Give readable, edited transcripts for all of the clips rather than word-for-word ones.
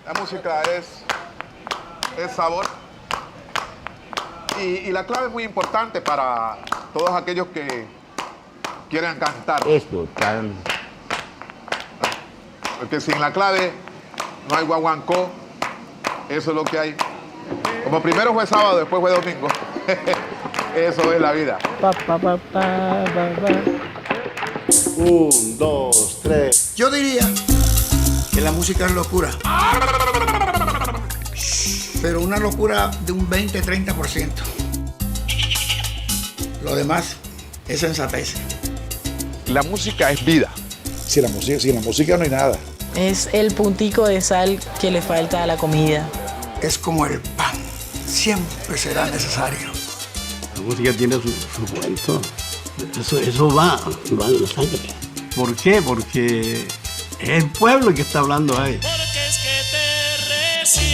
La música es sabor. Y la clave es muy importante para todos aquellos que quieren cantar. Esto, tan... Porque sin la clave no hay guaguancó. Eso es lo que hay. Como primero fue sábado, después fue domingo. Eso es la vida. Pa, pa, pa, pa, pa, pa. 1, 2, 3. Yo diría que la música es locura. Pero una locura de un 20-30%. Lo demás es sensatez. La música es vida. Sin la música no hay nada. Es el puntico de sal que le falta a la comida. Es como el pan. Siempre será necesario. La música tiene su cuento. Eso va en la sangre. ¿Por qué? Porque es el pueblo el que está hablando ahí. Porque es que te resientes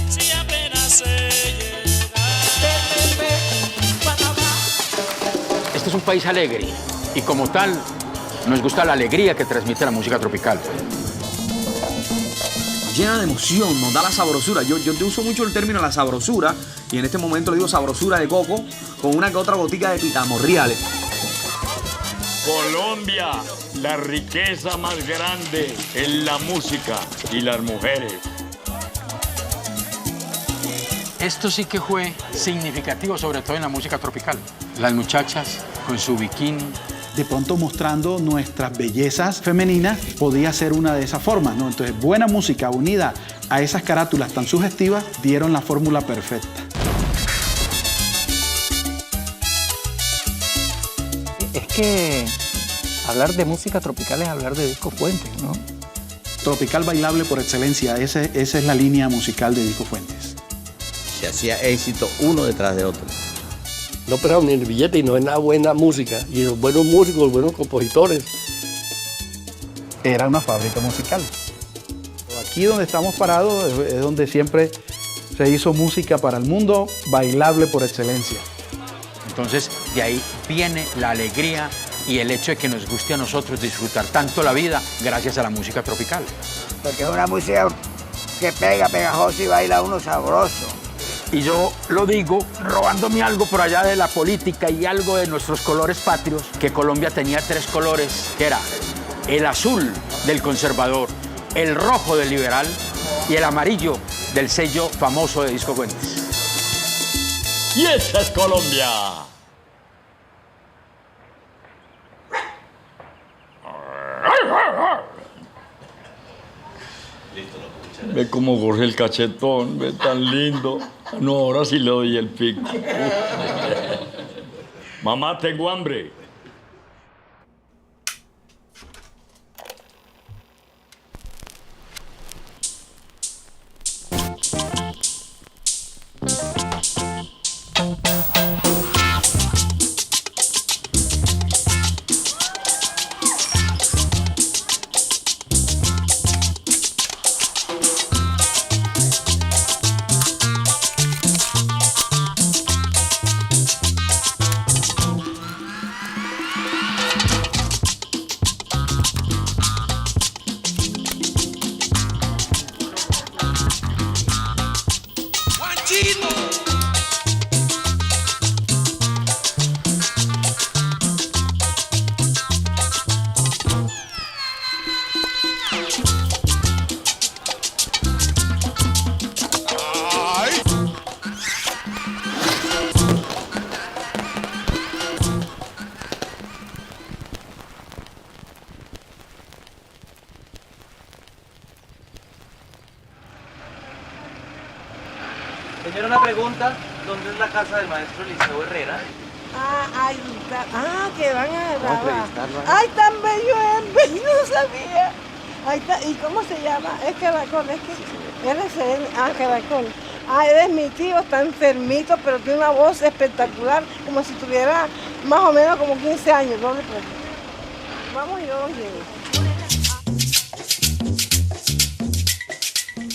si apenas se llega. Este es un país alegre y como tal nos gusta la alegría que transmite la música tropical. Llena de emoción, nos da la sabrosura. Yo te uso mucho el término la sabrosura y en este momento le digo sabrosura de coco con una que otra gotica de pitamorriales. Colombia, la riqueza más grande es la música y las mujeres. Esto sí que fue significativo, sobre todo en la música tropical. Las muchachas con su bikini. De pronto mostrando nuestras bellezas femeninas podía ser una de esas formas, ¿no? Entonces, buena música unida a esas carátulas tan sugestivas dieron la fórmula perfecta. Es que hablar de música tropical es hablar de Disco Fuentes, ¿no? Tropical bailable por excelencia, esa es la línea musical de Disco Fuentes. Se hacía éxito uno detrás de otro. No pegaron ni el billete y no es nada buena música. Y los buenos músicos, los buenos compositores. Era una fábrica musical. Aquí donde estamos parados es donde siempre se hizo música para el mundo, bailable por excelencia. Entonces, de ahí viene la alegría y el hecho de que nos guste a nosotros disfrutar tanto la vida gracias a la música tropical. Porque es una música que pega, pegajosa y baila uno sabroso. Y yo lo digo robándome algo por allá de la política y algo de nuestros colores patrios, que Colombia tenía 3 colores, que era el azul del conservador, el rojo del liberal y el amarillo del sello famoso de Disco Fuentes. Y esa es Colombia. Ve cómo corre el cachetón, ve tan lindo. No, ahora sí le doy el pico. Mamá, tengo hambre. Señora, una pregunta. ¿Dónde es la casa del maestro Eliseo Herrera? Que van a grabar. Ay, tan bello es, no sabía. Ahí está. ¿Y cómo se llama? Es Caracol, es que Caracol. Él es mi tío, está enfermito, pero tiene una voz espectacular, como si tuviera más o menos como 15 años. ¿Dónde puedo? Vamos y yo los llevo.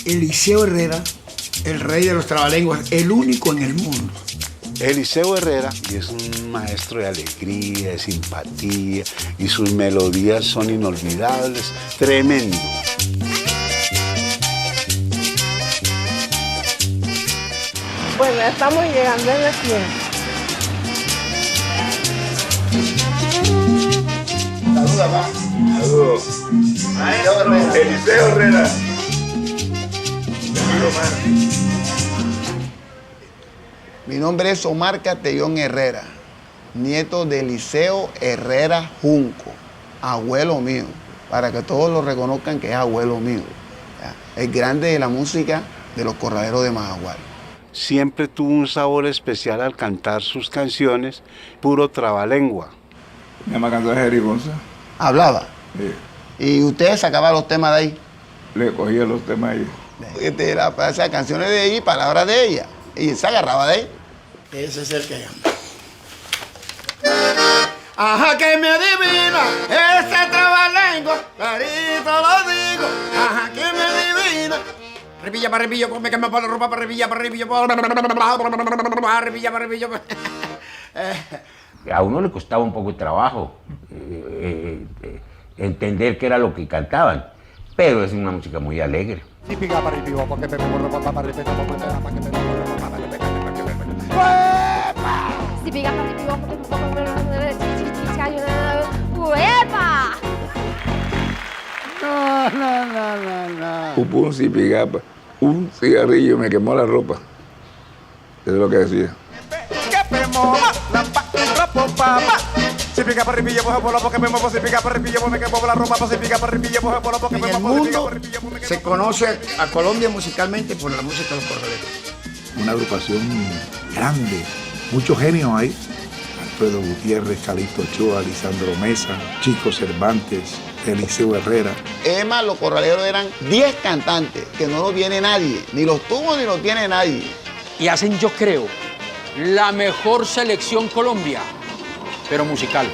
Eliseo Herrera, el rey de los trabalenguas, el único en el mundo. Eliseo Herrera y es un maestro de alegría, de simpatía y sus melodías son inolvidables, tremendo. Bueno, ya estamos llegando en la tienda. Saluda, papá. Saludos. Eliseo Herrera. Mi nombre es Omar Castellón Herrera, nieto de Eliseo Herrera Junco, abuelo mío, para que todos lo reconozcan que es abuelo mío. El grande de la música de los corraleros de Majagual. Siempre tuvo un sabor especial al cantar sus canciones, puro trabalengua. Mi mamá cantó de Jerigonza. ¿Hablaba? Sí. ¿Y usted sacaba los temas de ahí? Le cogía los temas ahí. O sea, canciones de ella y palabras de ella. Y se agarraba de ahí. Ese es el que llama. Ajá, que me adivina ese trabalengua, clarito lo digo. Ajá, que me adivina. Repilla para repilla, come que me pone ropa para repilla, repilla para repilla. A uno le costaba un poco de trabajo entender qué era lo que cantaban, pero es una música muy alegre. No. Un cipigapa, un cigarrillo me quemó la ropa. Eso es lo que decía. En el mundo se conoce a Colombia musicalmente por la música de los corraleros. Una agrupación grande, muchos genios ahí. Alfredo Gutiérrez, Calixto Ochoa, Lisandro Mesa, Chico Cervantes, Eliseo Herrera. Emma, los corraleros eran 10 cantantes, que no los tiene nadie, ni los tuvo ni los tiene nadie. Y hacen, yo creo, la mejor selección Colombia, pero musical.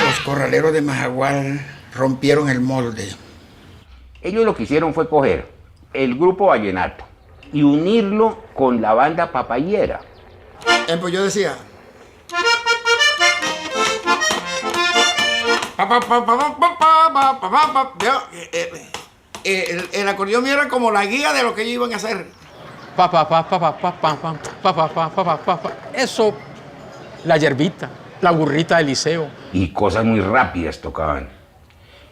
Los corraleros de Majagual rompieron el molde. Ellos lo que hicieron fue coger el grupo vallenato y unirlo con la banda papayera. Pues yo decía... El acordeón mío era como la guía de lo que ellos iban a hacer. Eso, la yerbita, la burrita de Eliseo. Y cosas muy rápidas tocaban.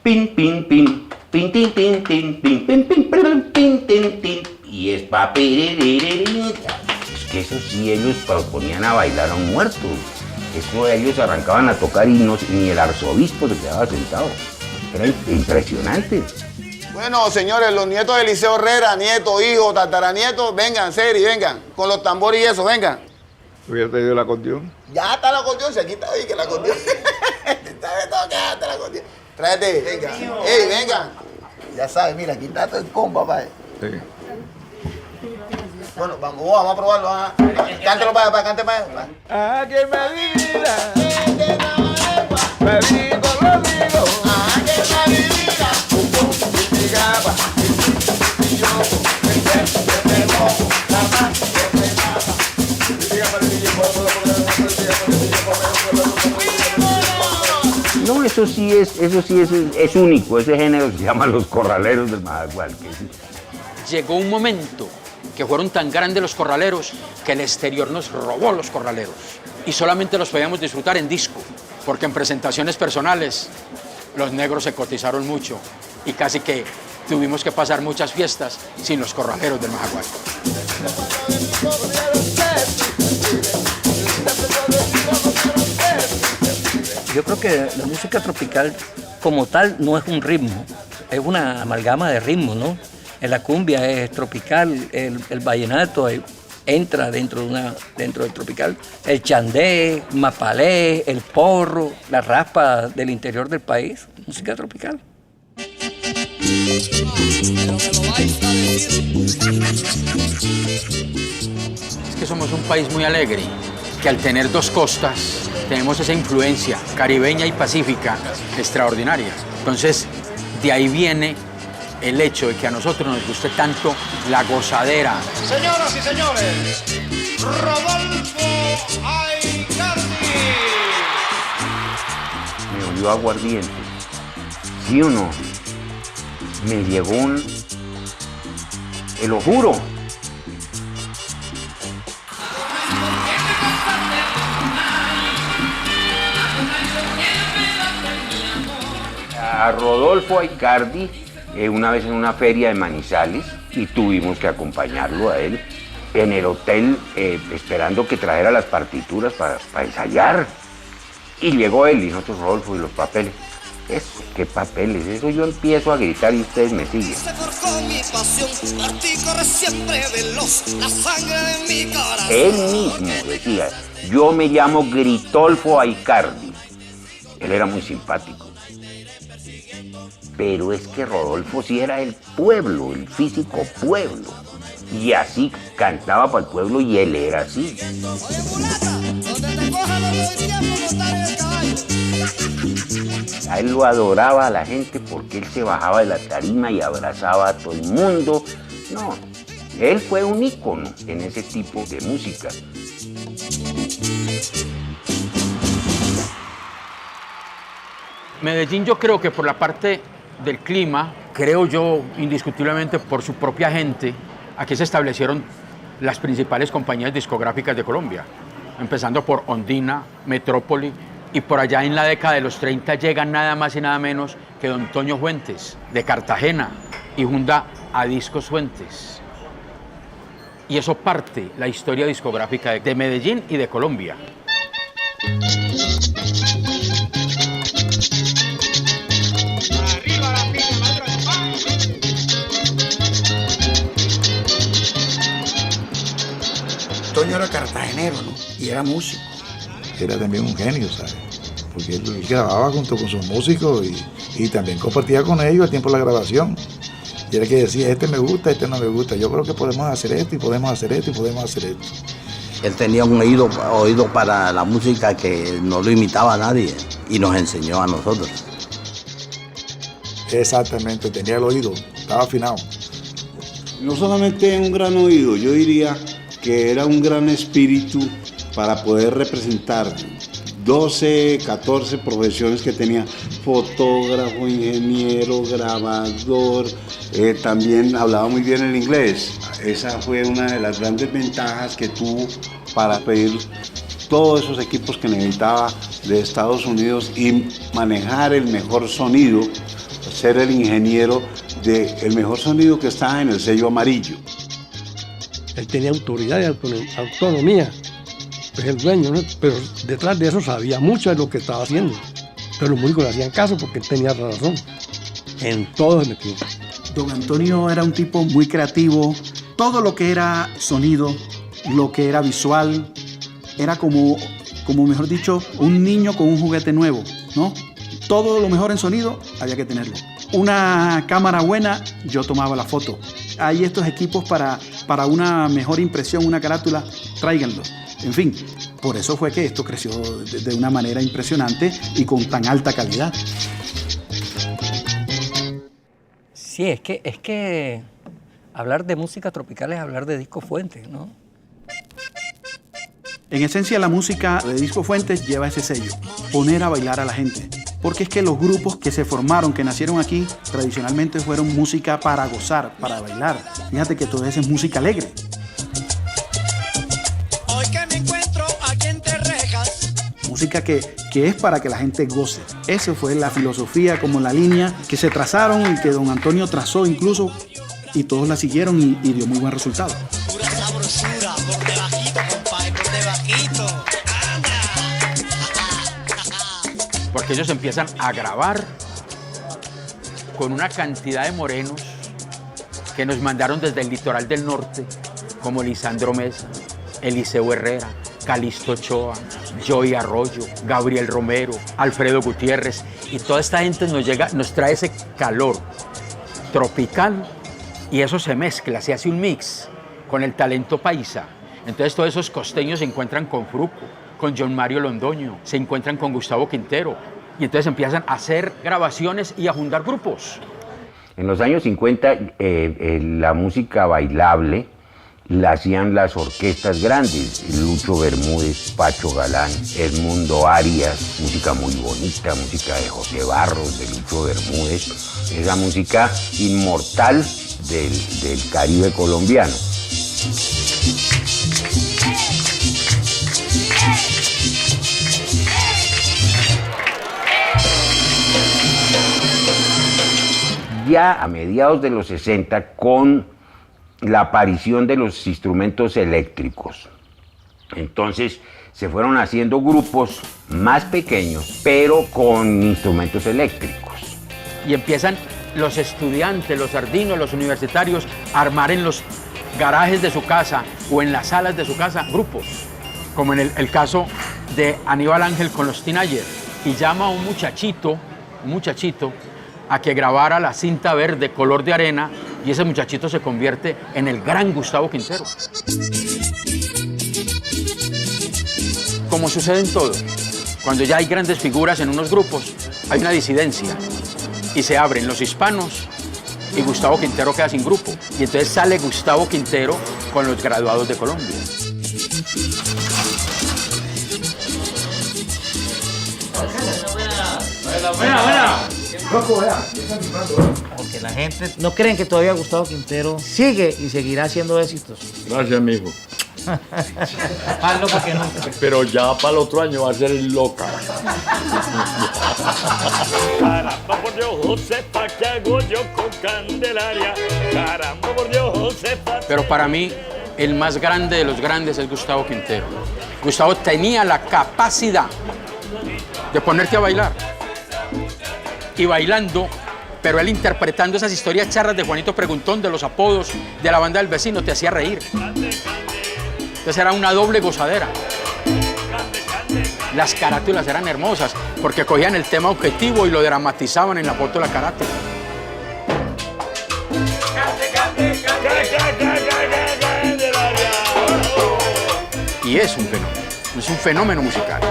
Pin, pin, pin, pin, tin, tin, tin, pin, pin, pin, pin, pin, tin, tin. Y es papiririririri. Es que eso sí, ellos ponían a bailar a un muerto. Eso ellos arrancaban a tocar y ni el arzobispo se quedaba sentado. Era impresionante. Bueno, señores, los nietos de Eliseo Herrera, nieto, hijo, tataranieto, vengan, seri, vengan, con los tambores y eso, vengan. ¿Tú ya te dio el acordeón? Ya está el acordeón, si aquí está ahí, que el acordeón. Está el acordeón. Tráete, venga. Ey, vengan. Ya sabes, mira, aquí está todo el compa, papá. Sí. Bueno, vamos a probarlo. Cántalo para allá, cante para allá. Ah, que me adivina. Me digo, lo digo. Ah, que me adivina. No, eso sí es único, ese género se llama los corraleros del Majagual. Llegó un momento que fueron tan grandes los corraleros que el exterior nos robó los corraleros. Y solamente los podíamos disfrutar en disco, porque en presentaciones personales los negros se cotizaron mucho y casi que tuvimos que pasar muchas fiestas sin los corraleros del Majagual. Yo creo que la música tropical como tal no es un ritmo, es una amalgama de ritmos, ¿no? La cumbia es tropical, el vallenato entra dentro del tropical, el chandé, mapalé, el porro, la raspa del interior del país, música tropical. Es que somos un país muy alegre, que al tener dos costas tenemos esa influencia caribeña y pacífica extraordinaria. Entonces, de ahí viene el hecho de que a nosotros nos guste tanto la gozadera. Señoras y señores, Rodolfo Aicardi. Me olió aguardiente. ¿Sí o no? Me llegó un... Te lo juro. A Rodolfo Aicardi, una vez en una feria de Manizales, y tuvimos que acompañarlo a él en el hotel, esperando que trajera las partituras para ensayar. Y llegó él y nosotros, Rodolfo, y los papeles. Eso, ¿qué papeles? Eso yo empiezo a gritar y ustedes me siguen. Él mismo decía, yo me llamo Gritolfo Aicardi. Él era muy simpático. Pero es que Rodolfo sí era el pueblo, el físico pueblo. Y así cantaba para el pueblo y él era así. A él lo adoraba a la gente porque él se bajaba de la tarima y abrazaba a todo el mundo. No, él fue un ícono en ese tipo de música. Medellín, yo creo que por la parte del clima, creo yo indiscutiblemente por su propia gente, aquí se establecieron las principales compañías discográficas de Colombia, empezando por Ondina, Metrópoli, y por allá en la década de los 30 llegan nada más y nada menos que don Toño Fuentes, de Cartagena, y funda a Discos Fuentes. Y eso parte la historia discográfica de Medellín y de Colombia. Toño era cartagenero, ¿no? Y era músico. Era también un genio, ¿sabes? Porque él grababa junto con sus músicos y también compartía con ellos el tiempo de la grabación. Y era que decía, este me gusta, este no me gusta. Yo creo que podemos hacer esto y podemos hacer esto y podemos hacer esto. Él tenía un oído para la música que no lo imitaba a nadie y nos enseñó a nosotros. Exactamente, tenía el oído, estaba afinado. No solamente un gran oído, yo diría que era un gran espíritu para poder representar 12, 14 profesiones que tenía: fotógrafo, ingeniero, grabador, también hablaba muy bien el inglés. Esa fue una de las grandes ventajas que tuvo para pedir todos esos equipos que necesitaba de Estados Unidos y manejar el mejor sonido, ser el ingeniero del mejor sonido que estaba en el sello amarillo. Él tenía autoridad y autonomía, es el dueño, ¿no? Pero detrás de eso sabía mucho de lo que estaba haciendo. Pero los músicos le hacían caso porque él tenía razón. En todo el equipo. Don Antonio era un tipo muy creativo. Todo lo que era sonido, lo que era visual, era como mejor dicho, un niño con un juguete nuevo, ¿no? Todo lo mejor en sonido había que tenerlo. Una cámara buena, yo tomaba la foto. Hay estos equipos para una mejor impresión, una carátula, tráiganlos. En fin, por eso fue que esto creció de una manera impresionante y con tan alta calidad. Sí, es que hablar de música tropical es hablar de Discos Fuentes, ¿no? En esencia, la música de Discos Fuentes lleva ese sello, poner a bailar a la gente. Porque es que los grupos que se formaron, que nacieron aquí, tradicionalmente fueron música para gozar, para bailar. Fíjate que todo eso es música alegre. Hoy que me encuentro aquí en Terrejas. Música que es para que la gente goce. Esa fue la filosofía, como la línea que se trazaron y que don Antonio trazó incluso, y todos la siguieron y dio muy buen resultado. Pura sabrosura, por debajito, compadre, por debajito. Porque ellos empiezan a grabar con una cantidad de morenos que nos mandaron desde el litoral del norte, como Lisandro Mesa, Eliseo Herrera, Calixto Ochoa, Joey Arroyo, Gabriel Romero, Alfredo Gutiérrez, y toda esta gente nos trae ese calor tropical y eso se mezcla, se hace un mix con el talento paisa. Entonces todos esos costeños se encuentran con Fruco, con John Mario Londoño, se encuentran con Gustavo Quintero y entonces empiezan a hacer grabaciones y a juntar grupos. En los años 50 la música bailable la hacían las orquestas grandes, Lucho Bermúdez, Pacho Galán, Edmundo Arias, música muy bonita, música de José Barros, de Lucho Bermúdez, esa música inmortal del Caribe colombiano. Ya a mediados de los 60, con la aparición de los instrumentos eléctricos, entonces se fueron haciendo grupos más pequeños, pero con instrumentos eléctricos. Y empiezan los estudiantes, los sardinos, los universitarios a armar en los garajes de su casa o en las salas de su casa grupos, como en el caso de Aníbal Ángel con los Teenagers, y llama a un muchachito a que grabara la cinta verde color de arena, y ese muchachito se convierte en el gran Gustavo Quintero. Como sucede en todo, cuando ya hay grandes figuras en unos grupos, hay una disidencia y se abren los hispanos y Gustavo Quintero queda sin grupo. Y entonces sale Gustavo Quintero con los graduados de Colombia. Buena. Porque la gente no creen que todavía Gustavo Quintero sigue y seguirá haciendo éxitos. Gracias, mijo. Más loca que nunca. Pero ya para el otro año va a ser el loca. Caramba por Dios, Josefa, ¿qué hago yo con Candelaria? Caramba por Dios, Josefa. Pero para mí, el más grande de los grandes es Gustavo Quintero. Gustavo tenía la capacidad de ponerte a bailar. Y bailando, pero él interpretando esas historias charras de Juanito Preguntón, de los apodos, de la banda del vecino, te hacía reír. Entonces era una doble gozadera. Las carátulas eran hermosas, porque cogían el tema objetivo y lo dramatizaban en la foto de la carátula. Y es un fenómeno musical.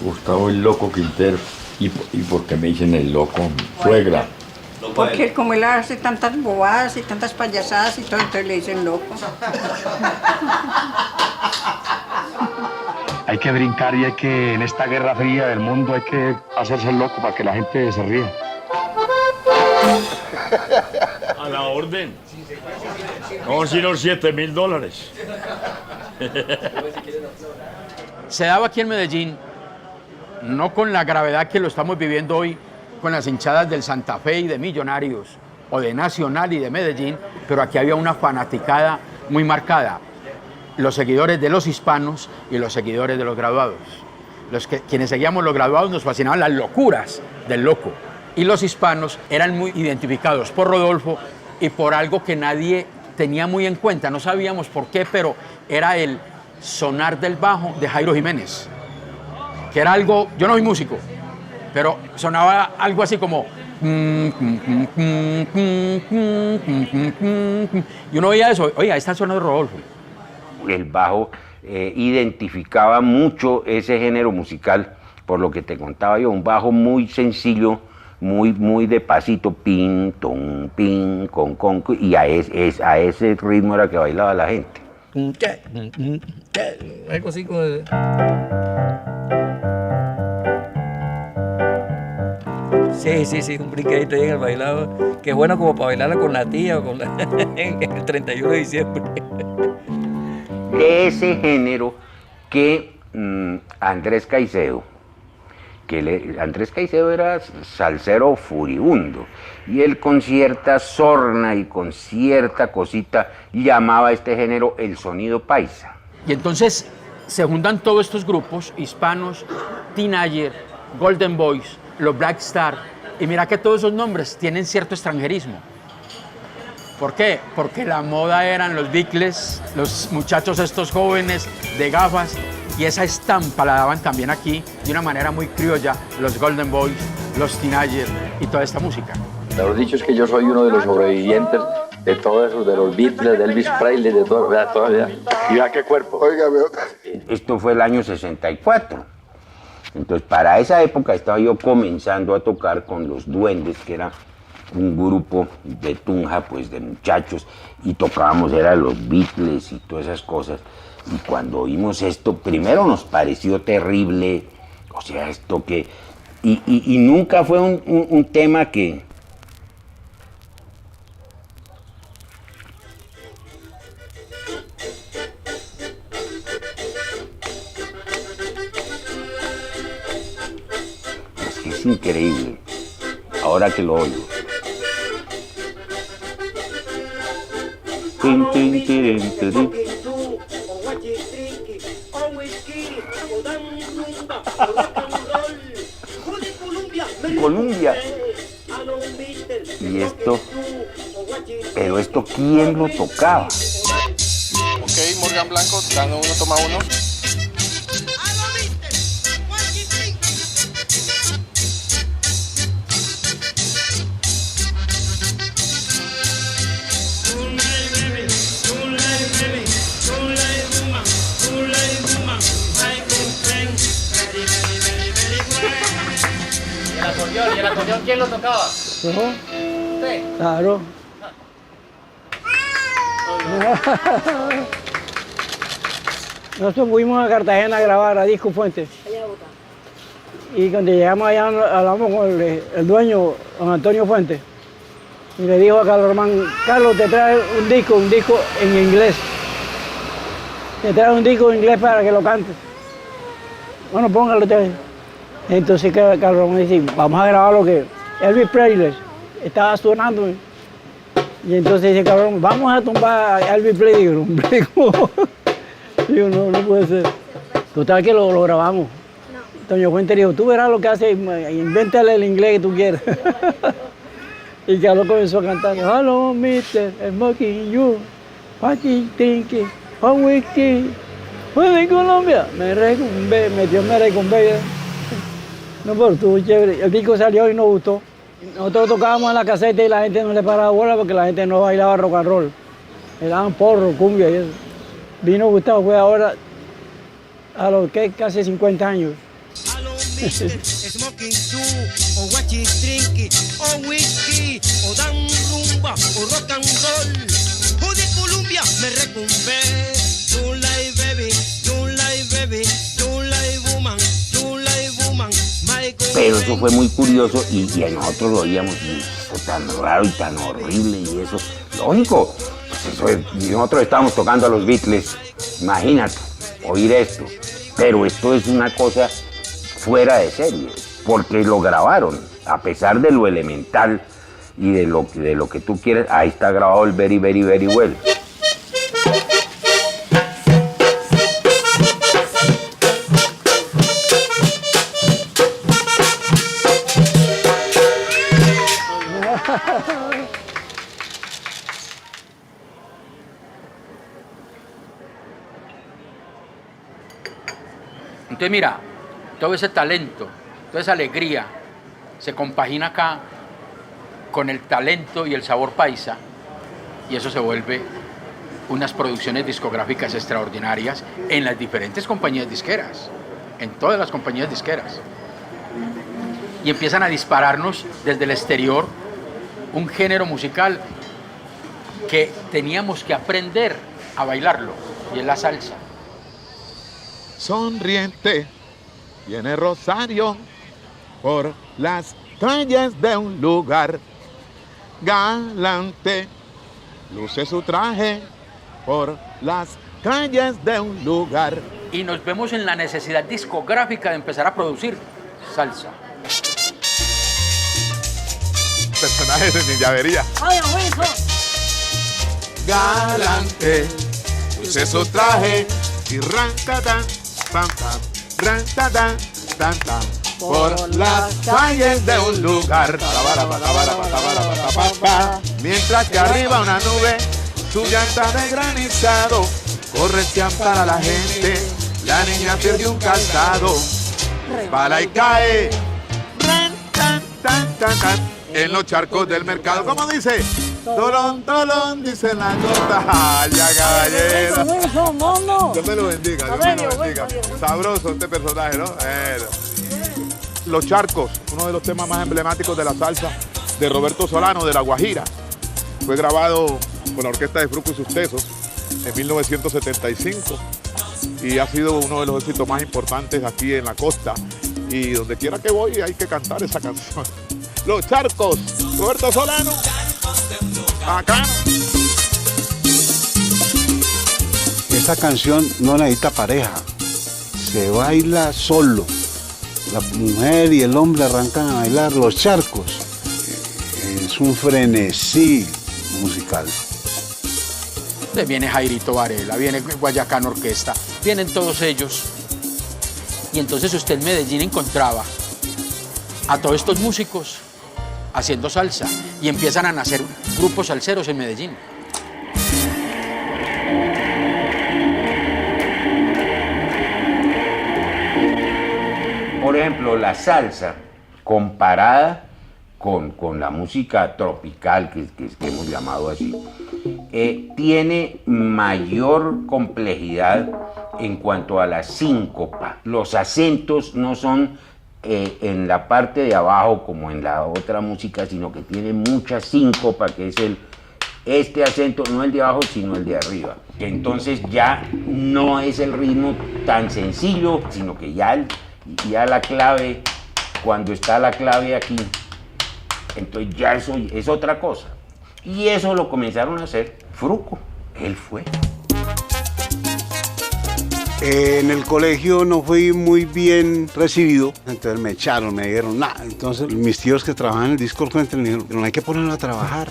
Gustavo el Loco Quintero. ¿Y por qué me dicen el loco? Suegra. Porque como él hace tantas bobadas y tantas payasadas y todo, entonces le dicen loco. Hay que brincar y hay que, en esta guerra fría del mundo, hay que hacerse el loco para que la gente se ría. A la orden. No, sino $7,000. Se daba aquí en Medellín, no con la gravedad que lo estamos viviendo hoy, con las hinchadas del Santa Fe y de Millonarios, o de Nacional y de Medellín, pero aquí había una fanaticada muy marcada. Los seguidores de los hispanos y los seguidores de los graduados. Quienes seguíamos los graduados nos fascinaban las locuras del loco. Y los hispanos eran muy identificados por Rodolfo y por algo que nadie tenía muy en cuenta. No sabíamos por qué, pero era el sonar del bajo de Jairo Jiménez. Que era algo, yo no soy músico, pero sonaba algo así como... Y uno oía eso, oiga, está sonando Rodolfo. El bajo identificaba mucho ese género musical, por lo que te contaba yo, un bajo muy sencillo, muy de pasito, pin, ton, pin, con, y a ese ritmo era que bailaba la gente. Algo así como de... Sí, un brinquedito ahí en el bailado, que es bueno como para bailarla con la tía o con el 31 de diciembre. De ese género que Andrés Caicedo, Andrés Caicedo era salsero furibundo, y él con cierta sorna y con cierta cosita llamaba a este género el sonido paisa. Y entonces se juntan todos estos grupos, hispanos, Teenager, Golden Boys, los Black Star, y mira que todos esos nombres tienen cierto extranjerismo. ¿Por qué? Porque la moda eran los Beatles, los muchachos estos jóvenes de gafas, y esa estampa la daban también aquí de una manera muy criolla, los Golden Boys, los Teenagers y toda esta música. Lo dicho es que yo soy uno de los sobrevivientes de todo eso, de los Beatles, de Elvis Presley, de todo, ¿verdad? Todavía. Y vea qué cuerpo. Esto fue el año 64. Entonces, para esa época estaba yo comenzando a tocar con Los Duendes, que era un grupo de Tunja, pues de muchachos, y tocábamos, era los Beatles y todas esas cosas. Y cuando oímos esto, primero nos pareció terrible, o sea, esto que... Y nunca fue un tema que... Es que es increíble, ahora que lo oigo. Tin, tin, tirin, tirin. Colombia. Y esto, pero esto, ¿quién lo tocaba? Ok, Morgan Blanco, dando uno, toma uno. ¿Y el acordeón quién lo tocaba? ¿Yo? ¿Usted? Claro. Nosotros fuimos a Cartagena a grabar a Disco Fuentes. Y cuando llegamos allá hablamos con el dueño, don Antonio Fuentes. Y le dijo a Carlos Román, Carlos, te trae un disco en inglés. Te trae un disco en inglés para que lo cantes. Bueno, póngalo usted. Entonces Carlos Román dice, vamos a grabar lo que Elvis Presley estaba sonando. Y entonces dice Carlos Román, vamos a tumbar a Elvis Presley. Digo, no puede ser. Total que lo grabamos. Antonio Fuentes dijo, tú verás lo que hace, invéntale el inglés que tú quieras. Y Carlos comenzó a cantar, hello, mister, smoking you, fucking thinking, on whiskey. Fue de Colombia, me recumbé, metió me recumbé. No, pero estuvo chévere. El disco salió y nos gustó. Nosotros tocábamos en la caseta y la gente no le paraba bola porque la gente no bailaba rock and roll. Le daban porro, cumbia y eso. Vino Gustavo, fue ahora a los que casi 50 años. Smoking you, o watching drinking, o whisky, o dan rumba, o rock and roll. O de Colombia me recumbé. Don't lie baby, don't lie baby, don't lie woman, don't lie woman. Pero eso fue muy curioso y nosotros lo oíamos y esto tan raro y tan horrible y eso. Lógico, pues eso es, y nosotros estábamos tocando a los Beatles, imagínate, oír esto. Pero esto es una cosa fuera de serie, porque lo grabaron, a pesar de lo elemental y de lo que tú quieres, ahí está grabado el Very, Very, Very Well. Entonces mira, todo ese talento, toda esa alegría se compagina acá con el talento y el sabor paisa y eso se vuelve unas producciones discográficas extraordinarias en las diferentes compañías disqueras, en todas las compañías disqueras. Y empiezan a dispararnos desde el exterior un género musical que teníamos que aprender a bailarlo y es la salsa. Sonriente viene Rosario por las calles de un lugar. Galante luce su traje por las calles de un lugar. Y nos vemos en la necesidad discográfica de empezar a producir salsa. Personajes de ninjavería. ¡Ay, abuelo! Galante luce su traje y rantatán, pam, pam, rantatán, tan, tan, por las calles de un lugar. Mientras que arriba una nube, su llanta de granizado, corre para la gente, la niña pierde un calzado, resbala y cae, ran, tan, tan, tan, tan, en los charcos del mercado. ¿Cómo dice? Tolón, tolón, dice la nota. ¡Ay, ya, caballero! Dios me lo bendiga, Dios me lo bendiga. Sabroso este personaje, ¿no? Los Charcos, uno de los temas más emblemáticos de la salsa de Roberto Solano, de La Guajira. Fue grabado con la orquesta de Fruco y sus Tesos en 1975 y ha sido uno de los éxitos más importantes aquí en la costa. Y donde quiera que voy hay que cantar esa canción. Los Charcos, Roberto Solano. Acá. Esta canción no necesita pareja, se baila solo. La mujer y el hombre arrancan a bailar Los Charcos. Es un frenesí musical. Viene Jairito Varela, viene Guayacán Orquesta, vienen todos ellos. Y entonces usted en Medellín encontraba a todos estos músicos haciendo salsa y empiezan a nacer grupos salseros en Medellín. Por ejemplo, la salsa comparada con la música tropical, que hemos llamado así, tiene mayor complejidad en cuanto a la síncopa. Los acentos no son en la parte de abajo como en la otra música, sino que tiene mucha síncopa, que es este acento, no el de abajo, sino el de arriba. Entonces ya no es el ritmo tan sencillo, sino que ya la clave, cuando está la clave aquí, entonces ya eso es otra cosa. Y eso lo comenzaron a hacer Fruco, él fue. En el colegio no fui muy bien recibido, entonces me echaron, me dijeron nada. Entonces mis tíos que trabajaban en el Disco Country me dijeron, no hay que ponerlo a trabajar.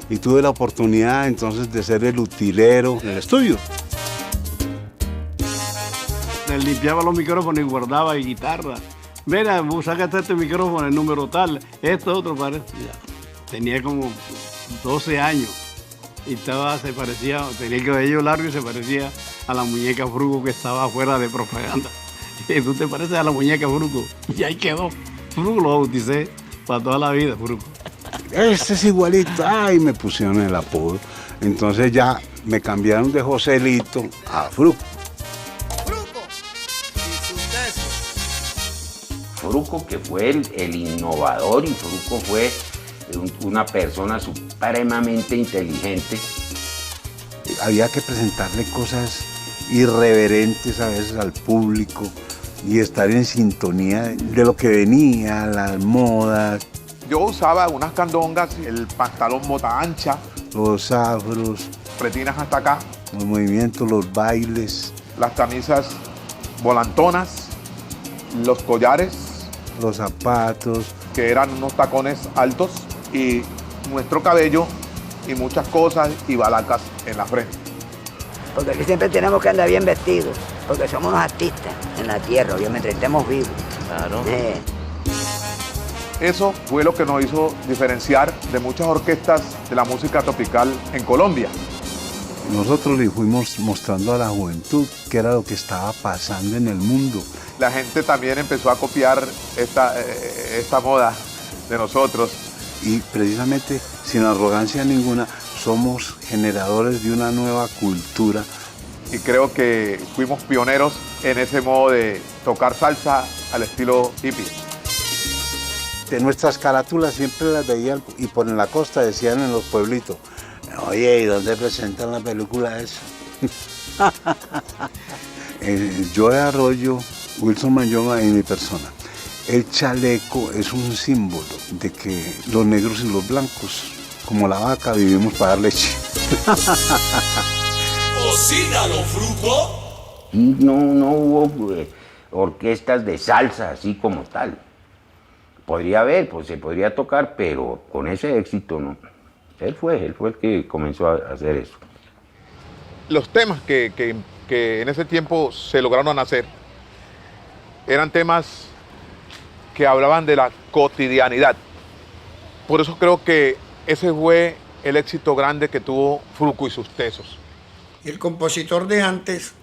Y tuve la oportunidad entonces de ser el utilero en el estudio. Limpiaba los micrófonos y guardaba guitarra. Mira, sácate este micrófono, el número tal, esto otro parece. Tenía como 12 años y tenía el cabello largo y se parecía a la muñeca Fruco que estaba afuera de propaganda. Y tú te pareces a la muñeca Fruco. Y ahí quedó. Fruco lo bauticé para toda la vida, Fruco. Este es igualito. Ay, me pusieron el apodo. Entonces ya me cambiaron de Joselito a Fruco. Fruco, que fue el innovador, y Fruco fue una persona supremamente inteligente. Había que presentarle cosas irreverentes a veces al público y estar en sintonía de lo que venía, las modas. Yo usaba unas candongas, el pantalón bota ancha, los afros, pretinas hasta acá, los movimientos, los bailes, las camisas volantonas, los collares, los zapatos, que eran unos tacones altos, y nuestro cabello y muchas cosas y balacas en la frente. Porque aquí siempre tenemos que andar bien vestidos, porque somos unos artistas en la tierra, obviamente estemos vivos. Claro. Eso fue lo que nos hizo diferenciar de muchas orquestas de la música tropical en Colombia. Nosotros le fuimos mostrando a la juventud qué era lo que estaba pasando en el mundo. La gente también empezó a copiar esta moda de nosotros. Y precisamente, sin arrogancia ninguna, somos generadores de una nueva cultura. Y creo que fuimos pioneros en ese modo de tocar salsa al estilo hippie. De nuestras carátulas siempre las veían, y por en la costa decían en los pueblitos, oye, ¿y dónde presentan la película esa? Joe Arroyo, Wilson Mayoma y mi persona. El chaleco es un símbolo de que los negros y los blancos, como la vaca, vivimos para dar leche. ¡Cocínalo, Fruco! No hubo orquestas de salsa así como tal. Podría haber, pues se podría tocar, pero con ese éxito no. Él fue el que comenzó a hacer eso. Los temas que en ese tiempo se lograron hacer eran temas que hablaban de la cotidianidad. Por eso creo que ese fue el éxito grande que tuvo Fruco y sus Tesos. El compositor de antes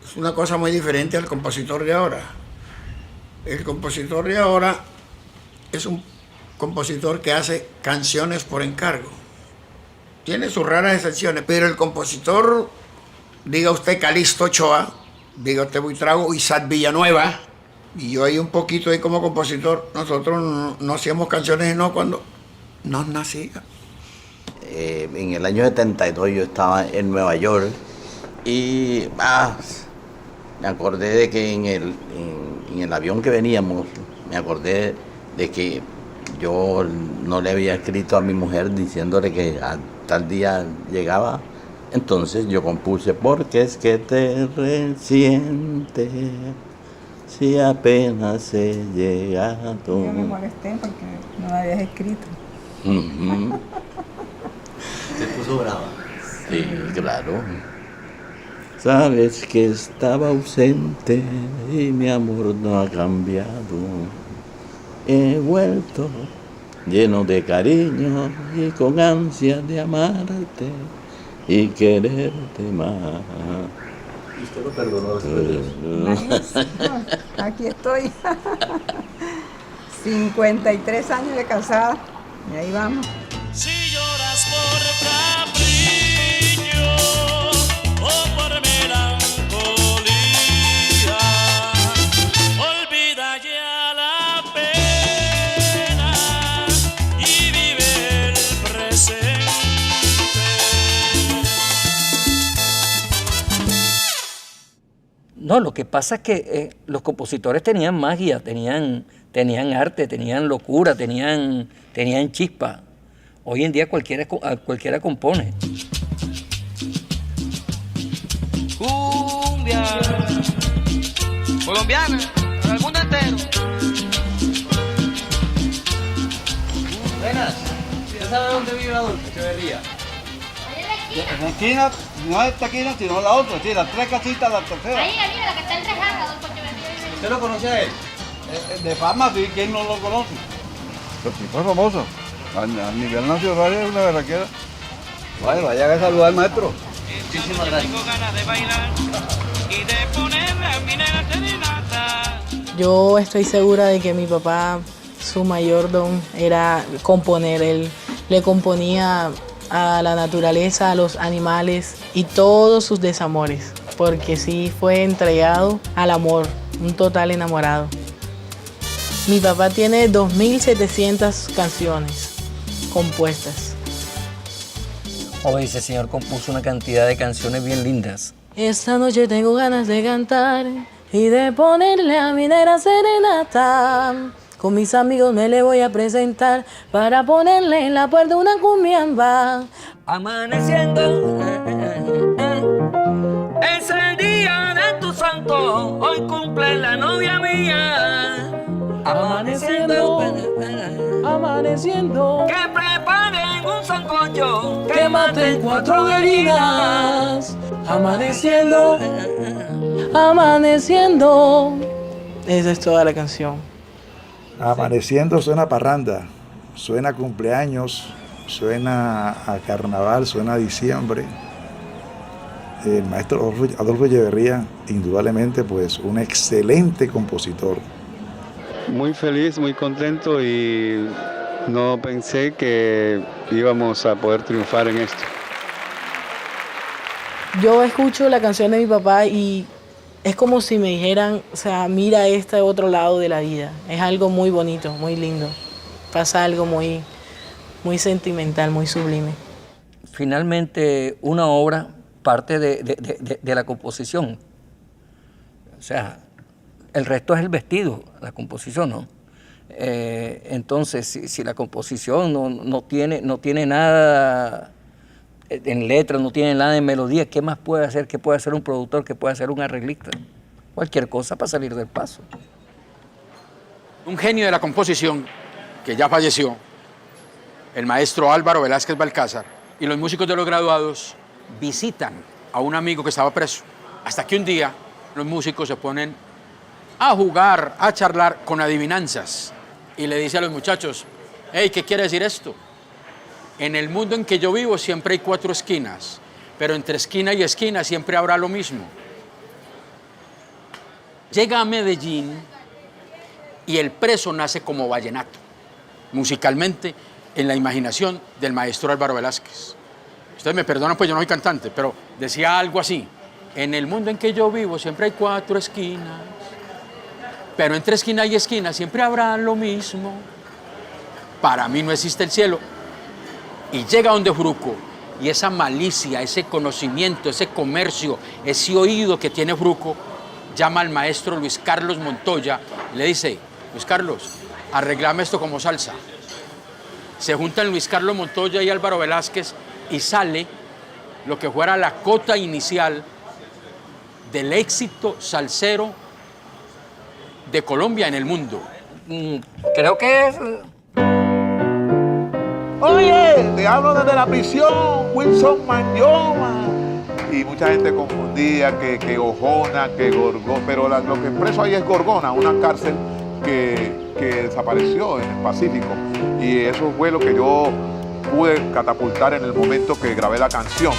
es una cosa muy diferente al compositor de ahora. El compositor de ahora es un compositor que hace canciones por encargo. Tiene sus raras excepciones, pero el compositor, diga usted Calixto Ochoa, diga usted Buitrago, Isaac Villanueva, y yo ahí un poquito ahí como compositor, nosotros no hacíamos canciones sino cuando nos nacía. En el año 72 yo estaba en Nueva York y me acordé de que en el avión que veníamos, me acordé de que yo no le había escrito a mi mujer diciéndole que a tal día llegaba. Entonces yo compuse porque es que te resiente si apenas he llegado. Yo me molesté porque no me habías escrito. ¿Se puso brava? Sí, claro. Sabes que estaba ausente y mi amor no ha cambiado. He vuelto lleno de cariño y con ansia de amarte y quererte más. ¿Y usted lo perdonó después? Aquí estoy. 53 años de casada y ahí vamos. Si lloras por capricho o por melancolía, olvida ya la pena y vive el presente. No, lo que pasa es que los compositores tenían magia, tenían arte, tenían locura, tenían chispa. Hoy en día cualquiera compone. Cumbia colombiana para el mundo entero. Buenas. ¿Usted sabe dónde vive Adolfo Echeverría? En la esquina, no es esta esquina, sino la otra, sí, las tres casitas, la tercera. Ahí, la que está enrejada, Adolfo Echeverría. ¿Usted lo conoce a él? De fama, sí, ¿quién no lo conoce? Pero sí fue famoso. A nivel nacional es una berraquera. Vaya a saludar al maestro. Muchísimas gracias. Tengo ganas de bailar y de ponerme a mi nena serenata. Yo estoy segura de que mi papá, su mayor don era componer. Él le componía a la naturaleza, a los animales y todos sus desamores, porque sí fue entregado al amor, un total enamorado. Mi papá tiene 2.700 canciones compuestas. Hoy ese señor compuso una cantidad de canciones bien lindas. Esta noche tengo ganas de cantar y de ponerle a mi negra serenata. Con mis amigos me le voy a presentar para ponerle en la puerta una cumbiamba. Amaneciendo, es el día de tu santo, hoy cumple la novia mía. Amaneciendo, amaneciendo, que preparen un sancocho, que maten 4 gallinas. Amaneciendo, amaneciendo. Esa es toda la canción. Amaneciendo suena a parranda, suena a cumpleaños, suena a carnaval, suena a diciembre. El maestro Adolfo Echeverría, indudablemente, pues un excelente compositor. Muy feliz, muy contento y no pensé que íbamos a poder triunfar en esto. Yo escucho la canción de mi papá y es como si me dijeran, o sea, mira este otro lado de la vida. Es algo muy bonito, muy lindo. Pasa algo muy, muy sentimental, muy sublime. Finalmente, una obra parte de la composición. O sea, el resto es el vestido, la composición, ¿no? Entonces, si la composición no tiene nada en letra, no tiene nada en melodía, ¿qué más puede hacer? ¿Qué puede hacer un productor? ¿Qué puede hacer un arreglista? Cualquier cosa para salir del paso. Un genio de la composición, que ya falleció, el maestro Álvaro Velázquez Balcázar, y los músicos de los graduados visitan a un amigo que estaba preso. Hasta que un día los músicos se ponen a jugar, a charlar con adivinanzas. Y le dice a los muchachos, hey, ¿qué quiere decir esto? En el mundo en que yo vivo siempre hay 4 esquinas, pero entre esquina y esquina siempre habrá lo mismo. Llega a Medellín y el preso nace como vallenato. musicalmente en la imaginación del maestro Álvaro Velázquez. Ustedes me perdonan, pues yo no soy cantante, pero decía algo así: en el mundo en que yo vivo siempre hay 4 esquinas, pero entre esquina y esquina siempre habrá lo mismo. Para mí no existe el cielo. Y llega donde Fruco, y esa malicia, ese conocimiento, ese comercio, ese oído que tiene Fruco, llama al maestro Luis Carlos Montoya y le dice: Luis Carlos, arreglame esto como salsa. Se juntan Luis Carlos Montoya y Álvaro Velázquez y sale lo que fuera la cota inicial del éxito salsero de Colombia en el mundo. Creo que es... Oye, te hablo desde la prisión, Wilson Manyoma. Y mucha gente confundía que Ojona, que Gorgona, pero lo que expreso ahí es Gorgona, una cárcel que desapareció en el Pacífico. Y eso fue lo que yo pude catapultar en el momento que grabé la canción.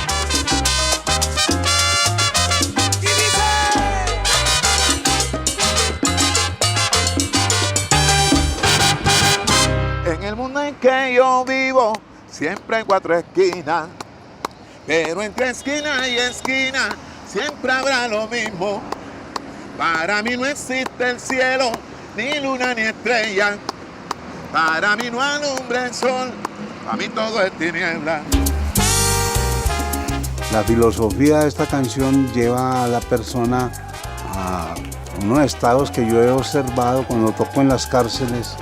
En el mundo en que yo vivo, siempre hay 4 esquinas, pero entre esquina y esquina siempre habrá lo mismo. Para mí no existe el cielo, ni luna ni estrella. Para mí no alumbra el sol, para mí todo es tiniebla. La filosofía de esta canción lleva a la persona a unos estados que yo he observado cuando toco en las cárceles,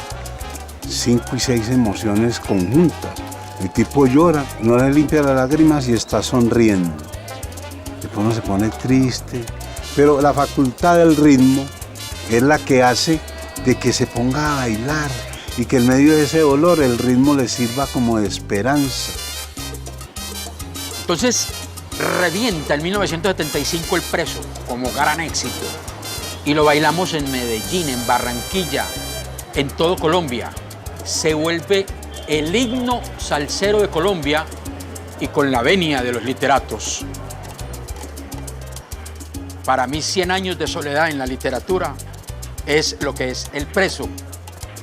5 y 6 emociones conjuntas. El tipo llora, no le limpia las lágrimas y está sonriendo. Después uno se pone triste, pero la facultad del ritmo es la que hace de que se ponga a bailar y que en medio de ese dolor el ritmo le sirva como de esperanza. Entonces revienta en 1975 El Preso como gran éxito y lo bailamos en Medellín, en Barranquilla, en todo Colombia. Se vuelve el himno salsero de Colombia y con la venia de los literatos. Para mí 100 años de soledad en la literatura es lo que es El Preso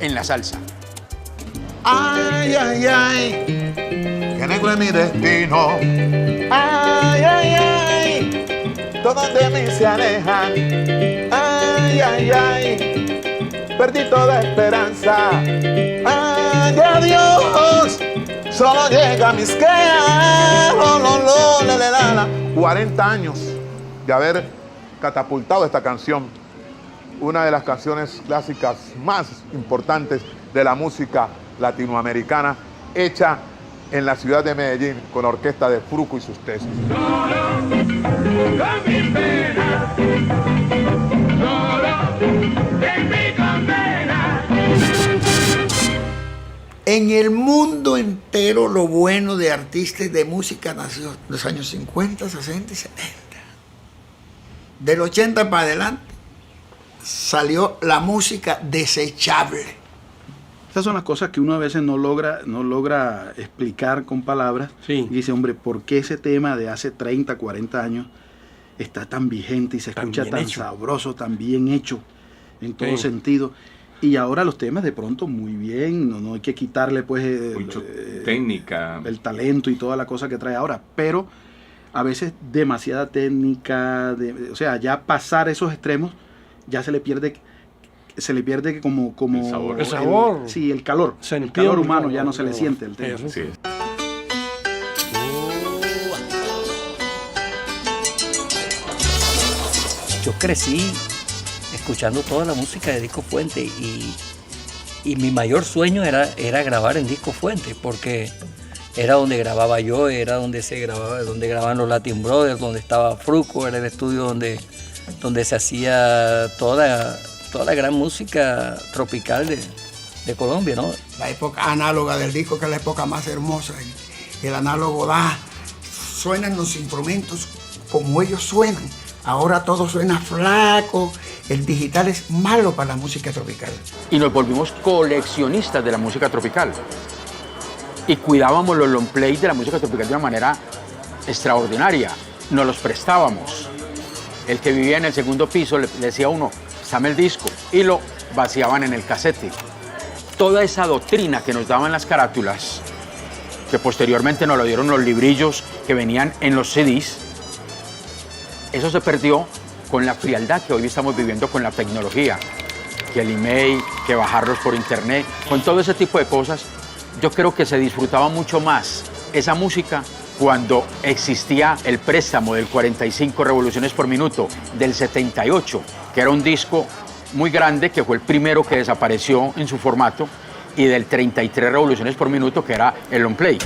en la salsa. Ay, ay, ay, que negro es mi destino. Ay, ay, ay, todos de mí se alejan. Ay, ay, ay, perdí toda esperanza. Ay, adiós, solo llega mis quejas. 40 años de haber catapultado esta canción, una de las canciones clásicas más importantes de la música latinoamericana, hecha en la ciudad de Medellín con la orquesta de Fruco y sus tesis. En el mundo entero lo bueno de artistas de música nació en los años 50, 60 y 70. Del 80 para adelante salió la música desechable. Esas son las cosas que uno a veces no logra explicar con palabras. Sí. Y dice, hombre, ¿por qué ese tema de hace 30, 40 años está tan vigente y se escucha tan sabroso, tan bien hecho en todo sentido? Y ahora los temas de pronto muy bien, no hay que quitarle pues técnica, el talento y toda la cosa que trae ahora, pero a veces demasiada técnica, o sea, ya pasar esos extremos ya se le pierde como el sabor. Sí, el calor. El calor humano ya no se le siente el tema. Sí. Yo crecí escuchando toda la música de Disco Fuente y mi mayor sueño era grabar en Disco Fuente, porque era donde grababa yo, era donde se grababa, donde grababan los Latin Brothers, donde estaba Fruco, era el estudio donde se hacía toda la gran música tropical de Colombia, ¿no? La época análoga del disco, que es la época más hermosa. El análogo suenan los instrumentos como ellos suenan. Ahora todo suena flaco. El digital es malo para la música tropical. Y nos volvimos coleccionistas de la música tropical. Y cuidábamos los long play de la música tropical de una manera extraordinaria. Nos los prestábamos. El que vivía en el segundo piso le decía a uno, dame el disco, y lo vaciaban en el casete. toda esa doctrina que nos daban las carátulas, que posteriormente nos lo dieron los librillos que venían en los CDs, eso se perdió con la frialdad que hoy estamos viviendo con la tecnología, que el email, que bajarlos por internet, con todo ese tipo de cosas. Yo creo que se disfrutaba mucho más esa música cuando existía el préstamo del 45 revoluciones por minuto, del 78, que era un disco muy grande, que fue el primero que desapareció en su formato, y del 33 revoluciones por minuto, que era el long play.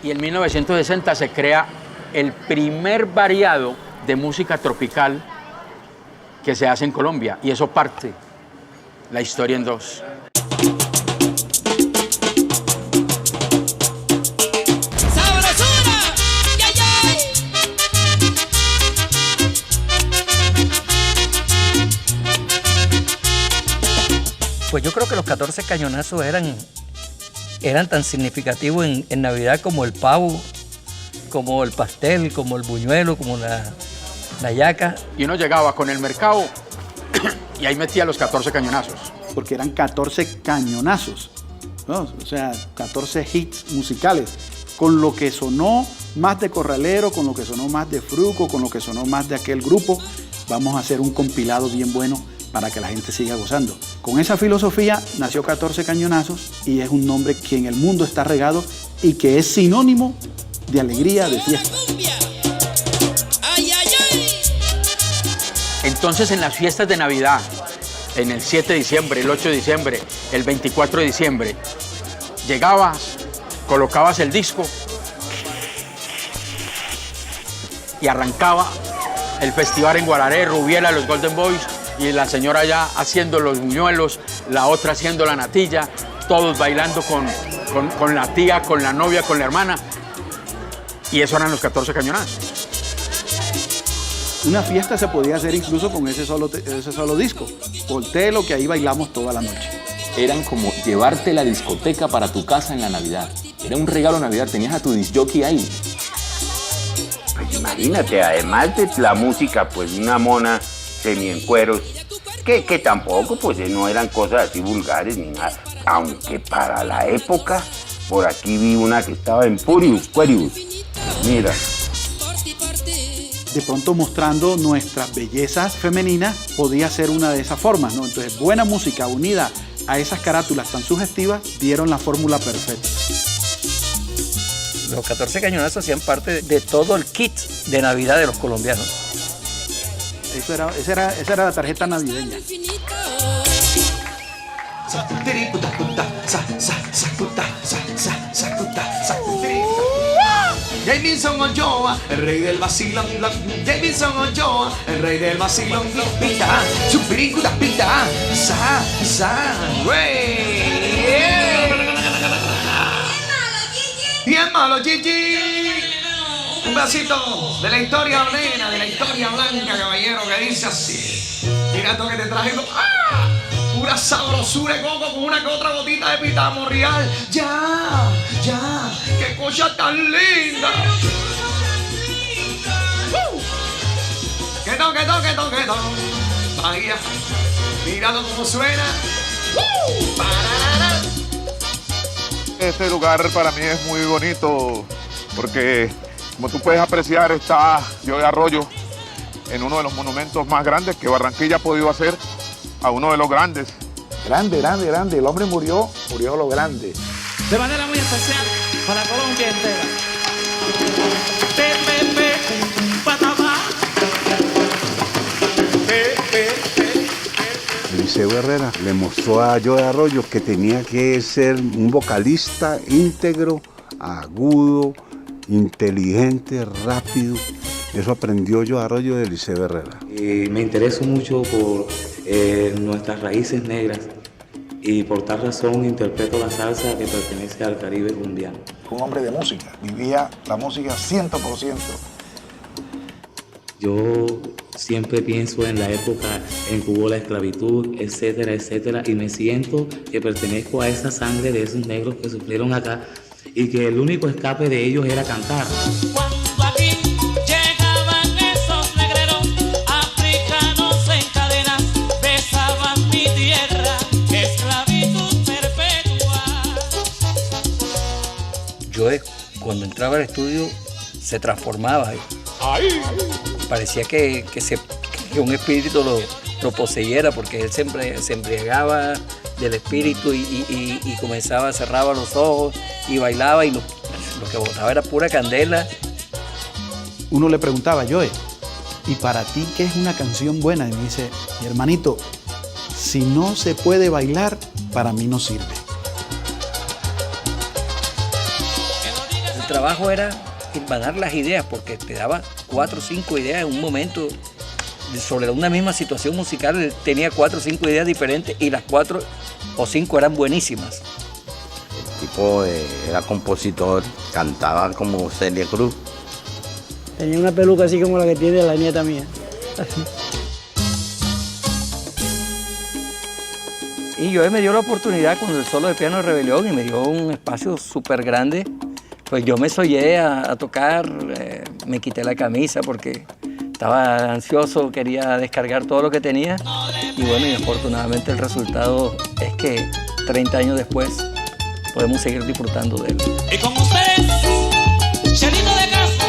Y en 1960 se crea el primer variado de música tropical que se hace en Colombia, y eso parte la historia en dos. Pues yo creo que los 14 cañonazos eran tan significativos en Navidad como el pavo, como el pastel, como el buñuelo, como la yaca. Y uno llegaba con el mercado y ahí metía los 14 cañonazos. Porque eran 14 cañonazos, ¿no? O sea, 14 hits musicales, con lo que sonó más de Corralero, con lo que sonó más de Fruco, con lo que sonó más de aquel grupo. Vamos a hacer un compilado bien bueno para que la gente siga gozando. Con esa filosofía nació 14 Cañonazos y es un nombre que en el mundo está regado y que es sinónimo de alegría, de fiesta. Entonces en las fiestas de Navidad, en el 7 de diciembre, el 8 de diciembre, el 24 de diciembre, llegabas, colocabas el disco y arrancaba el festival en Guararé, Rubiela, los Golden Boys, y la señora allá haciendo los buñuelos, la otra haciendo la natilla, todos bailando con la tía, con la novia, con la hermana. Y eso eran los 14 cañonazos. Una fiesta se podía hacer incluso con ese solo disco. Voltelo, que ahí bailamos toda la noche. Eran como llevarte la discoteca para tu casa en la Navidad. Era un regalo de Navidad, tenías a tu disc jockey ahí. Pues imagínate, además de la música, pues una mona semi en cueros, que tampoco pues no eran cosas así vulgares ni nada, aunque para la época, por aquí vi una que estaba en Purius, mira. De pronto mostrando nuestra belleza femenina podía ser una de esas formas, ¿no? Entonces, buena música unida a esas carátulas tan sugestivas dieron la fórmula perfecta. Los 14 cañonazos hacían parte de todo el kit de Navidad de los colombianos. Esa era la tarjeta navideña. Jameson Ochoa, el rey del vacilón. Jameson Ochoa, el rey del vacilón. Pita, chupiricuta, pita, bien malo, Gigi. Un pedacito de la historia plena, de la historia blanca, caballero, que dice así. Mira esto que te traje. ¡Ah! Pura sabrosura de coco con una que otra gotita de pitamo real. Ya, qué cosa tan linda. Que toque. Vaya, míralo cómo suena. Este lugar para mí es muy bonito porque, como tú puedes apreciar, está Joe Arroyo en uno de los monumentos más grandes que Barranquilla ha podido hacer a uno de los grandes. Grande. El hombre murió lo grande. De manera muy especial para Colombia entera. Eliseo Herrera le mostró a Joe Arroyo que tenía que ser un vocalista íntegro, agudo, inteligente, rápido. Eso aprendió Joe Arroyo de Eliseo Herrera. Me intereso mucho por nuestras raíces negras y por tal razón interpreto la salsa que pertenece al Caribe colombiano. Un hombre de música, vivía la música 100%. Yo siempre pienso en la época en que hubo la esclavitud, etcétera, y me siento que pertenezco a esa sangre de esos negros que sufrieron acá y que el único escape de ellos era cantar. Cuando aquí llegaban esos negreros africanos en cadenas, Joe, cuando entraba al estudio, se transformaba. Parecía que un espíritu lo poseyera, porque él siempre se embriagaba del espíritu y comenzaba, cerraba los ojos y bailaba, y lo que botaba era pura candela. Uno le preguntaba, Joe, ¿y para ti qué es una canción buena? Y me dice, mi hermanito, si no se puede bailar, para mí no sirve. El trabajo era hilvanar las ideas, porque te daba 4 o 5 ideas en un momento sobre una misma situación musical. Él tenía 4 o 5 ideas diferentes y las 4 o 5 eran buenísimas. El tipo era compositor, cantaba como Celia Cruz. Tenía una peluca así como la que tiene la nieta mía. Y yo me dio la oportunidad con el solo de piano de Rebelión y me dio un espacio súper grande. Pues yo me soñé a tocar, me quité la camisa porque estaba ansioso, quería descargar todo lo que tenía. Y bueno, y afortunadamente el resultado es que 30 años después podemos seguir disfrutando de él. Y con ustedes, Chelito de Castro.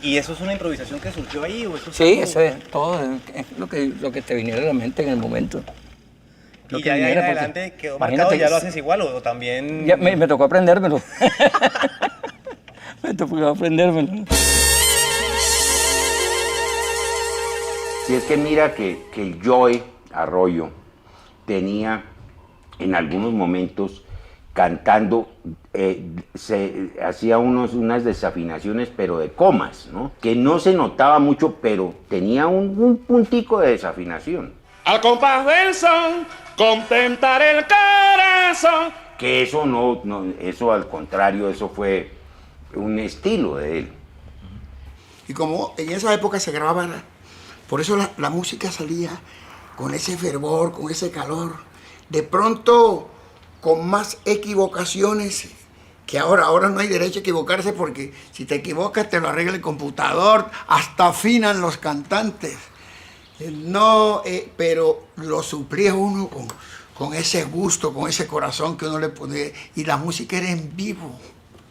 ¿Y eso es una improvisación que surgió ahí? ¿O eso sí, eso es todo, es lo que te viniera a la mente en el momento. ¿Y ya de ahí en adelante quedó marcado? ¿Ya lo haces igual o también...? Ya, me tocó aprendérmelo. Me tocó aprendérmelo. Si es que mira que Joe Arroyo tenía en algunos momentos cantando, se hacía unas desafinaciones, pero de comas, ¿no? Que no se notaba mucho, pero tenía un puntico de desafinación. Al compás del son, contentar el corazón. Que eso no, eso al contrario, eso fue un estilo de él. Y como en esa época se grababa, por eso la música salía con ese fervor, con ese calor. De pronto, con más equivocaciones que ahora. Ahora no hay derecho a equivocarse porque si te equivocas te lo arregla el computador, hasta afinan los cantantes. Pero lo suplía uno con ese gusto, con ese corazón que uno le ponía. Y la música era en vivo.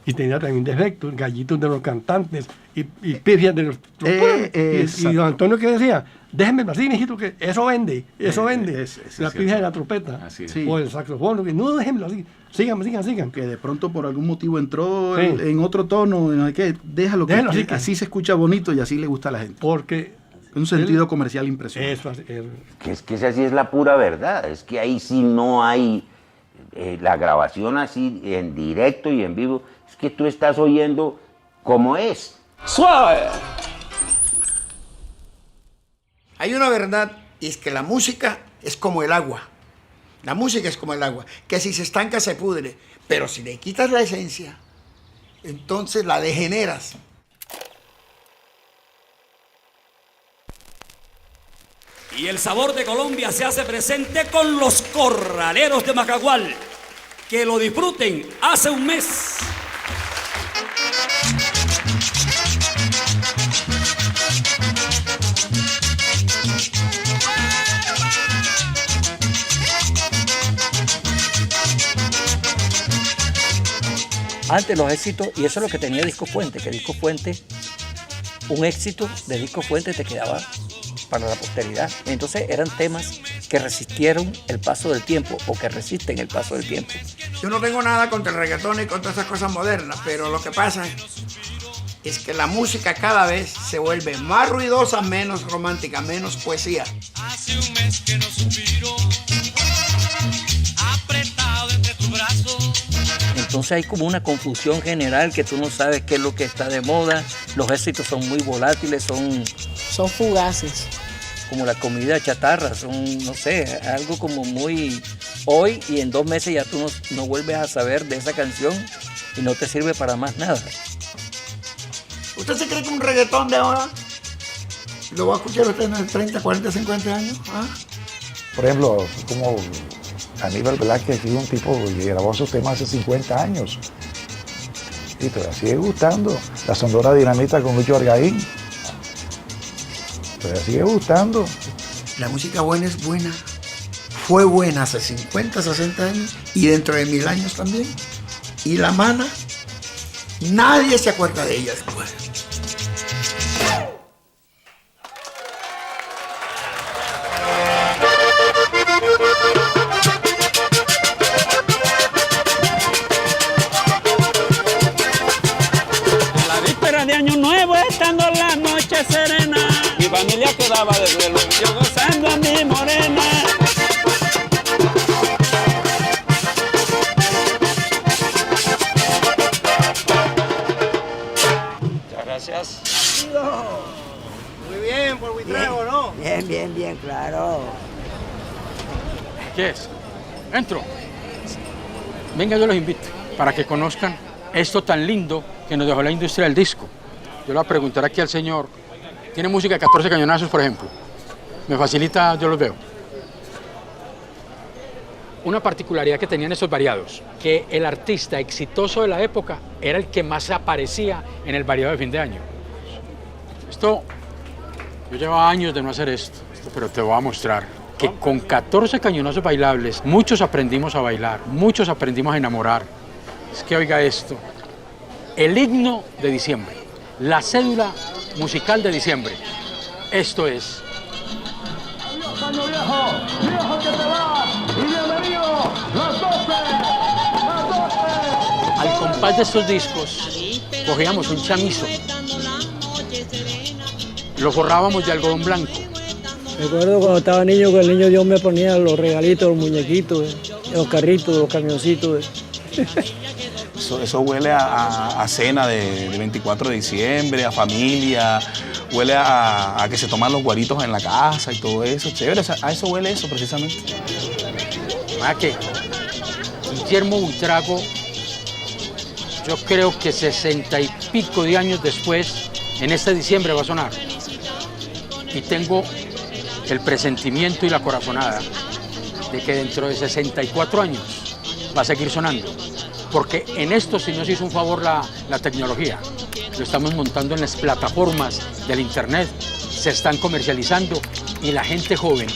Y tenía también defectos, gallitos de los cantantes y pifias de los trompetas. Y don Antonio, que decía, déjenme así, mijito, que eso vende, eso vende. La pifia de la trompeta o el saxofón, que no, déjenmelo así, sigan. Que de pronto por algún motivo entró en otro tono, déjalo que así se escucha bonito y así le gusta a la gente. Porque un sentido comercial impresionante. Eso es que esa sí es la pura verdad, es que ahí sí no hay la grabación así en directo y en vivo. Es que tú estás oyendo como es. ¡Suave! Hay una verdad, y es que la música es como el agua. La música es como el agua, que si se estanca se pudre, pero si le quitas la esencia, entonces la degeneras. Y el sabor de Colombia se hace presente con los corraleros de Macagual. Que lo disfruten hace un mes. Antes los éxitos, y eso es lo que tenía Disco Fuente, que Disco Fuente, un éxito de Disco Fuente te quedaba para la posteridad. Entonces eran temas que resistieron el paso del tiempo o que resisten el paso del tiempo. Yo no tengo nada contra el reggaetón y contra esas cosas modernas, pero lo que pasa es que la música cada vez se vuelve más ruidosa, menos romántica, menos poesía. Hace un mes que no suspiro, apretado entre tus brazos. Entonces hay como una confusión general que tú no sabes qué es lo que está de moda. Los éxitos son muy volátiles, son fugaces. Como la comida chatarra, son, no sé, algo como muy hoy y en 2 meses ya tú no vuelves a saber de esa canción y no te sirve para más nada. ¿Usted se cree que un reggaetón de ahora lo va a escuchar usted en 30, 40, 50 años? ¿Ah? Por ejemplo, como Aníbal Velázquez, que es un tipo que grabó esos temas hace 50 años. Y todavía sigue gustando. La Sonora Dinamita con Lucho Argaín. Todavía sigue gustando. La música buena es buena. Fue buena hace 50, 60 años y dentro de 1000 años también. Y la mana, nadie se acuerda de ella después. La víspera de Año Nuevo, estando en la noche serena, mi familia quedaba de duelo, yo gozando a mi morena. Muchas gracias. Muy bien, por Buitrago, ¿no? Bien, claro. ¿Qué es? Entro. Venga, yo los invito para que conozcan esto tan lindo que nos dejó la industria del disco. Yo le voy a preguntar aquí al señor. Tiene música de 14 cañonazos, por ejemplo. Me facilita, yo los veo. Una particularidad que tenían estos variados, que el artista exitoso de la época era el que más aparecía en el variado de fin de año. Esto, yo llevaba años de no hacer esto, pero te voy a mostrar que con 14 cañonazos bailables, muchos aprendimos a bailar, muchos aprendimos a enamorar. Es que oiga esto, el himno de diciembre, la cédula musical de diciembre, esto es. Año viejo que te va, y bienvenido, las 12. Al compás de estos discos, cogíamos un chamizo, lo forrábamos de algodón blanco. Recuerdo cuando estaba niño que el niño Dios me ponía los regalitos, los muñequitos, los carritos, los camioncitos. Eso huele a cena de 24 de diciembre, a familia, huele a que se toman los guaritos en la casa y todo eso. Chévere, a eso huele eso precisamente. ¿A qué? Guillermo Buitrago, yo creo que 60 y pico de años después, en este diciembre va a sonar. Y tengo el presentimiento y la corazonada de que dentro de 64 años va a seguir sonando. Porque en esto sí nos hizo un favor la tecnología. Lo estamos montando en las plataformas del internet, se están comercializando y la gente joven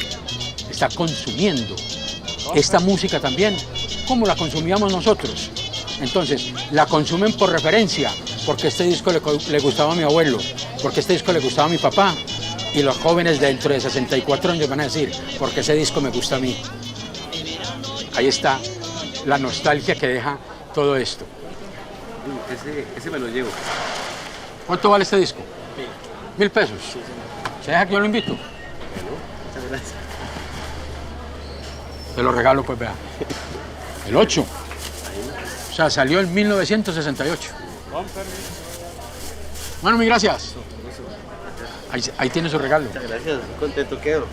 está consumiendo esta música también como la consumíamos nosotros. Entonces, la consumen por referencia, porque este disco le gustaba a mi abuelo, porque este disco le gustaba a mi papá, y los jóvenes dentro de 64 años van a decir, porque ese disco me gusta a mí. Ahí está la nostalgia que deja todo esto. Ese me lo llevo. ¿Cuánto vale este disco? 1.000 pesos. ¿Se deja que yo lo invito? Muchas gracias. Te lo regalo, pues vea. El 8. O sea, salió en 1968. Bueno, mi gracias. Ahí tiene su regalo. Muchas gracias, contento quedo.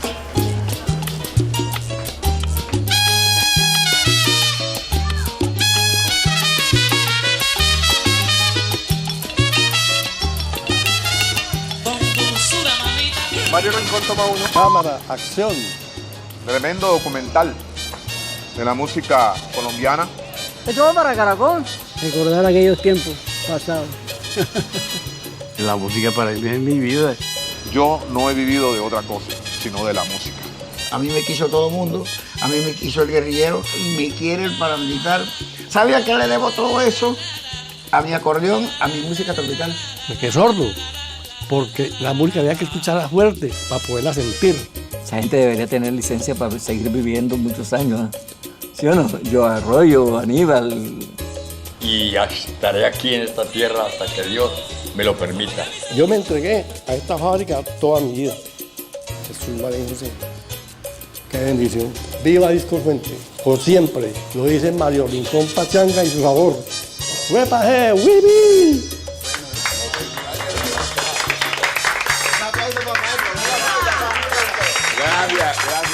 Mario Rincón toma uno. Cámara, acción. Tremendo documental de la música colombiana. Esto va para Caracol. Recordar aquellos tiempos pasados. La música para mí es mi vida. Yo no he vivido de otra cosa, sino de la música. A mí me quiso todo el mundo, a mí me quiso el guerrillero, me quiere el paramilitar. ¿Sabe a qué le debo todo eso? A mi acordeón, a mi música tropical. Me quedé sordo, porque la música había que escucharla fuerte para poderla sentir. Esa gente debería tener licencia para seguir viviendo muchos años. ¿Sí o no? Yo Arroyo, Aníbal. Y estaré aquí en esta tierra hasta que Dios me lo permita. Yo me entregué a esta fábrica toda mi vida. Jesús María José. Qué bendición. Viva Disco Fuente, por siempre. Lo dice Mario Rincón Pachanga y su sabor. ¡Huepa, ¡Wibi! Gracias, gracias.